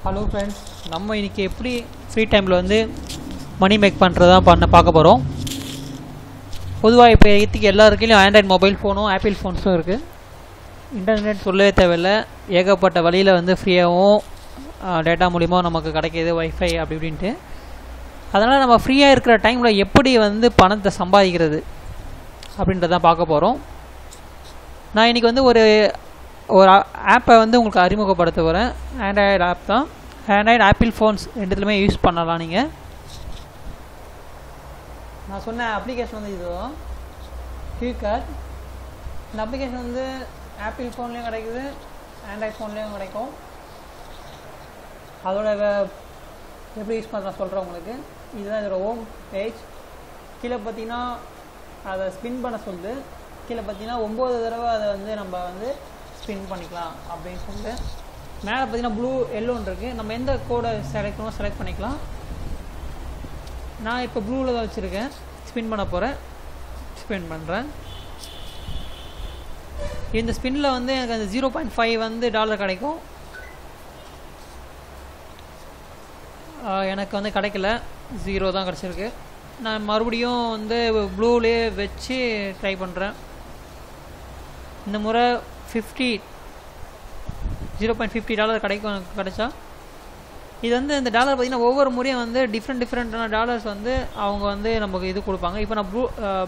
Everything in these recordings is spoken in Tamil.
ஹலோ ஃப்ரெண்ட்ஸ், நம்ம இன்றைக்கி எப்படி ஃப்ரீ டைமில் வந்து மணி மேக் பண்ணுறதான் பார்க்க போகிறோம். பொதுவாக இப்போ இதுக்கு எல்லாருக்கையும் ஆண்ட்ராய்ட் மொபைல் ஃபோனும் ஆப்பிள் ஃபோன்ஸும் இருக்குது. இன்டர்நெட் சொல்லவே தேவையில்லை, ஏகப்பட்ட வழியில் வந்து ஃப்ரீயாகவும் டேட்டா மூலிமா நமக்கு கிடைக்கிது, வைஃபை அப்படி இப்படின்ட்டு. அதனால் நம்ம ஃப்ரீயாக இருக்கிற டைமில் எப்படி வந்து பணத்தை சம்பாதிக்கிறது அப்படின்றதான் பார்க்க போகிறோம். நான் இன்றைக்கி வந்து ஒரு ஆப்பை வந்து உங்களுக்கு அறிமுகப்படுத்த போகிறேன். ஆண்ட்ராய்டு ஆப் தான். ஆண்ட்ராய்டு ஆப்பிள் ஃபோன்ஸ் ரெண்டுத்துலையுமே யூஸ் பண்ணலாம். நீங்கள் நான் சொன்ன அப்ளிகேஷன் வந்து இதுதான், QCard. இந்த அப்ளிகேஷன் வந்து ஆப்பிள் ஃபோன்லேயும் கிடைக்குது, ஆண்ட்ராய்டு ஃபோன்லேயும் கிடைக்கும். அதோட எப்படி யூஸ் பண்ண நான் சொல்கிறேன் உங்களுக்கு. இதுதான் இதோட ஹோம் பேஜ். கீழே பார்த்தீங்கன்னா அதை ஸ்பின் பண்ண சொல்லுது. கீழே பார்த்தீங்கன்னா 9 தடவை அதை வந்து நம்ம வந்து ஸ்பின் பண்ணிக்கலாம் அப்படின்னு சொல்லிட்டு. மேலே பார்த்தீங்கன்னா ப்ளூ எல்லோன்னு இருக்குது. நம்ம எந்த கோடை செலக்ட் பண்ணணும் செலக்ட் பண்ணிக்கலாம். நான் இப்போ ப்ளூவில் தான் வச்சுருக்கேன். ஸ்பின் பண்ண போகிறேன். ஸ்பின் பண்ணுறேன். இந்த ஸ்பின்னில் வந்து எனக்கு அந்த 0.5 வந்து டாலர் கிடைக்கும். எனக்கு வந்து கிடைக்கல, 0 தான் கிடச்சிருக்கு. நான் மறுபடியும் வந்து ப்ளூலேயே வச்சு ட்ரை பண்ணுறேன். இந்த முறை 0.50 டாலர் கிடைக்கும். எனக்கு கிடைச்சா இது வந்து இந்த டாலர் பார்த்திங்கன்னா ஒவ்வொரு முறையும் வந்து டிஃப்ரெண்ட்டான டாலர்ஸ் வந்து அவங்க வந்து நமக்கு இது கொடுப்பாங்க. இப்போ நான்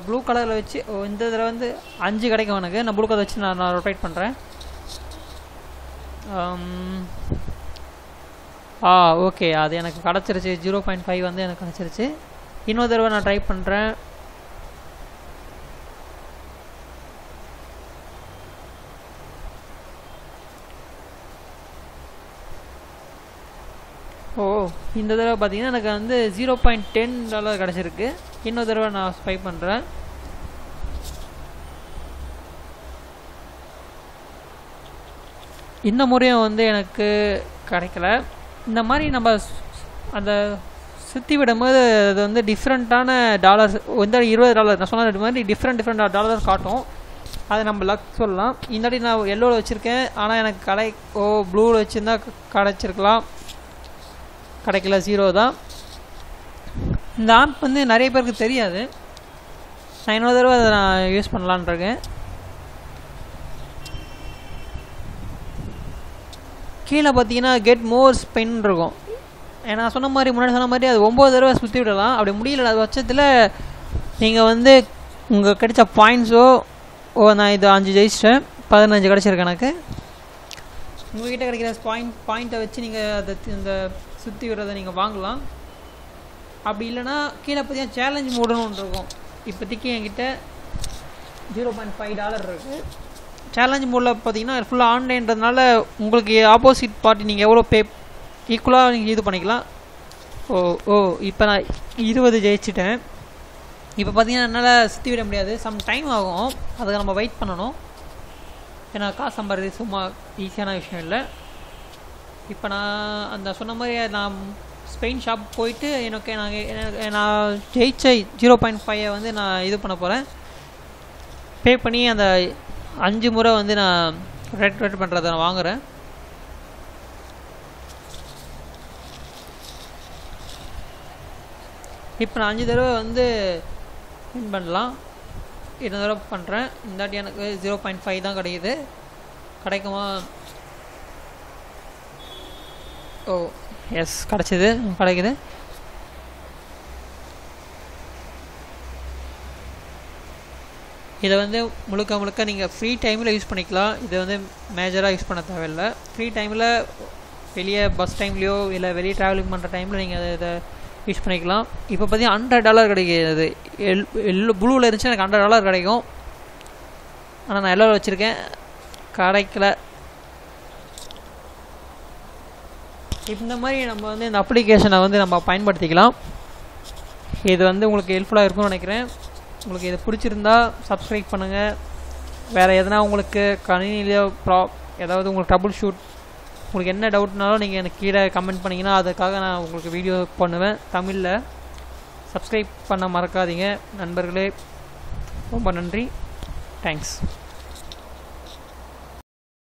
ப்ளூ கலரில் வச்சு இந்த இதில் வந்து 5 கிடைக்கும் எனக்கு. நான் ப்ளூ கலர் வச்சு நான் ரொட்டேட் பண்ணுறேன். ஓகே, அது எனக்கு கிடச்சிருச்சு. 0.5 வந்து எனக்கு கிடச்சிருச்சு. இன்னொரு தடவை நான் ட்ரை பண்ணுறேன். இந்த தடவை பார்த்தீங்கன்னா எனக்கு வந்து 0.10 டாலர் கிடச்சிருக்கு. இன்னொரு தடவை நான் ஸ்வைப் பண்ணுறேன். இந்த முறையும் வந்து எனக்கு கிடைக்கல. இந்த மாதிரி நம்ம அந்த சுற்றி விடும்போது அது வந்து டிஃப்ரெண்ட்டான டாலர்ஸ் வந்து 20 டாலர் நான் சொன்ன மாதிரி டிஃப்ரெண்ட் டாலர் காட்டும். அது நம்ம லக் சொல்லலாம். இந்தாட்டி நான் எல்லோவில் வச்சுருக்கேன், ஆனால் எனக்கு ப்ளூவில் வச்சுருந்தா கிடச்சிருக்கலாம். கிடைக்கல, 0 தான். இந்த ஆப் வந்து நிறைய பேருக்கு தெரியாது. நான் இன்னொரு தடவை அதை நான் யூஸ் பண்ணலான் இருக்கேன். கீழே பார்த்தீங்கன்னா கெட் மோர் ஸ்பின் இருக்கும். நான் சொன்ன மாதிரி முன்னாடி சொன்ன மாதிரி அது 9 தடவை சுற்றி விடலாம். அப்படி முடியல அது பட்சத்தில் நீங்கள் வந்து உங்கள் கிடைச்ச பாயிண்ட்ஸோ நான் இது 5 ஜெயிச்சிட்டேன், 15 கிடச்சிருக்கு எனக்கு. உங்கள்கிட்ட கிடைக்கிற பாயிண்ட்டை வச்சு நீங்கள் அதை இந்த சுற்றி விடுறதை நீங்கள் வாங்கலாம். அப்படி இல்லைனா கீழே பார்த்தீங்கன்னா சேலஞ்ச் மோடுன்னு ஒன்று இருக்கும். இப்போதைக்கு என்கிட்ட 0.5 டாலர் இருக்குது. சேலஞ்ச் மோடில் பார்த்தீங்கன்னா ஃபுல்லாக ஆன்லைன்றதுனால உங்களுக்கு ஆப்போசிட் பார்ட்டி நீங்கள் எவ்வளோ ஈக்குவலாக நீங்கள் இது பண்ணிக்கலாம். இப்போ நான் 20 ஜெயிச்சிட்டேன். இப்போ பார்த்தீங்கன்னா என்னால் சுற்றி விட முடியாது, சம் டைம் ஆகும். அதுக்கு நம்ம வெயிட் பண்ணணும். ஏன்னா காசு சம்பாதிக்கிறது சும்மா ஈஸியான விஷயம் இல்லை. இப்போ நான் அந்த சொன்ன மாதிரி நான் ஸ்பெயின் ஷாப் போயிட்டு நான் ஜெயிச்ச 0.5 வந்து நான் இது பண்ண போகிறேன். பே பண்ணி அந்த 5 முறை வந்து நான் ரெட் பண்ணுறதை நான் வாங்குகிறேன். இப்போ நான் 5 தடவை வந்து வின் பண்ணலாம். 2 தடவை பண்ணுறேன். இந்தாட்டி எனக்கு 0.5 தான் கிடைக்குது. கிடைக்குமா? எஸ், கிடைச்சிது, கிடைக்குது. இதை வந்து முழுக்க நீங்கள் ஃப்ரீ டைமில் யூஸ் பண்ணிக்கலாம். இதை வந்து மேஜராக யூஸ் பண்ண தேவையில்லை. ஃப்ரீ டைமில் வெளியே பஸ் டைம்லேயோ இல்லை வெளியே ட்ராவலிங் பண்ணுற டைமில் நீங்கள் இதை யூஸ் பண்ணிக்கலாம். இப்போ பார்த்தீங்கன்னா $100 கிடைக்கிது. ப்ளூவில் இருந்துச்சு எனக்கு $100 கிடைக்கும். ஆனால் நான் எல்லோரும் வச்சுருக்கேன், கிடைக்கல. இந்த மாதிரி நம்ம வந்து இந்த அப்ளிகேஷனை வந்து நம்ம பயன்படுத்திக்கலாம். இது வந்து உங்களுக்கு ஹெல்ப்ஃபுல்லாக இருக்கும்னு நினைக்கிறேன். உங்களுக்கு இது பிடிச்சிருந்தா சப்ஸ்கிரைப் பண்ணுங்கள். வேறு எதனா உங்களுக்கு கணினிலையோ ஏதாவது உங்களுக்கு ட்ரபுள் ஷூட் உங்களுக்கு என்ன டவுட்னாலும் நீங்கள் எனக்கு கீழே கமெண்ட் பண்ணிங்கன்னா அதுக்காக நான் உங்களுக்கு வீடியோ பண்ணுவேன் தமிழில். சப்ஸ்கிரைப் பண்ண மறக்காதீங்க நண்பர்களே. ரொம்ப நன்றி. தேங்க்ஸ்.